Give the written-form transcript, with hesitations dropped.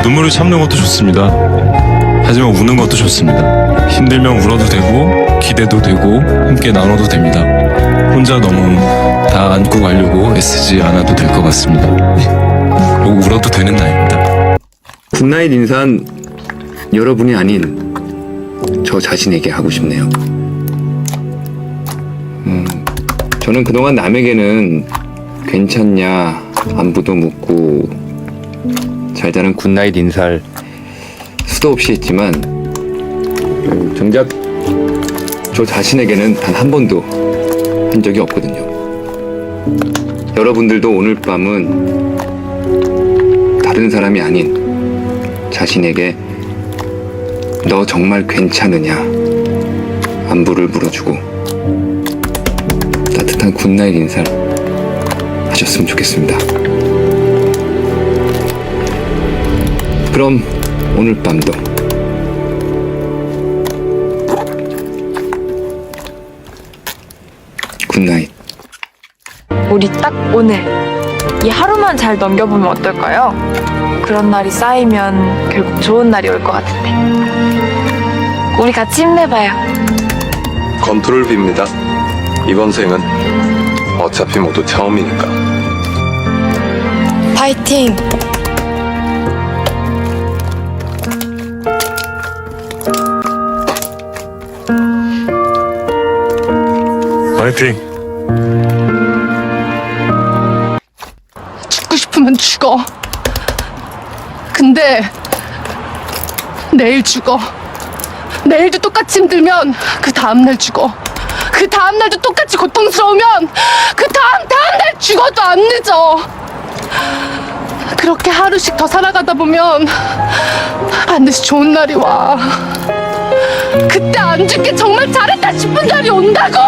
눈물을 참는 것도 좋습니다. 하지만 우는 것도 좋습니다. 힘들면 울어도 되고 기대도 되고 함께 나눠도 됩니다. 혼자 너무 다 안고 가려고 애쓰지 않아도 될 것 같습니다. 그리고 울어도 되는 나이입니다. 굿나잇 인사는 여러분이 아닌 저 자신에게 하고 싶네요. 저는 그동안 남에게는 괜찮냐 안부도 묻고 잘 자는 굿나잇 인사를 수도 없이 했지만 정작 저 자신에게는 단 한 번도 한 적이 없거든요. 여러분들도 오늘 밤은 다른 사람이 아닌 자신에게 너 정말 괜찮으냐 안부를 물어주고 따뜻한 굿나잇 인사를 하셨으면 좋겠습니다. 그럼 오늘 밤도 굿나잇. 우리 딱 오늘 이 하루만 잘 넘겨보면 어떨까요? 그런 날이 쌓이면 결국 좋은 날이 올 것 같은데. 우리 같이 힘내봐요. 건투를 빕니다. 이번 생은 어차피 모두 처음이니까. 파이팅! 화이팅! 죽고 싶으면 죽어. 근데 내일 죽어. 내일도 똑같이 힘들면 그 다음날 죽어. 그 다음날도 똑같이 고통스러우면 그 다음날 죽어도 안 늦어. 그렇게 하루씩 더 살아가다 보면 반드시 좋은 날이 와. 그때 안 죽게 정말 잘했다 싶은 날이 온다고.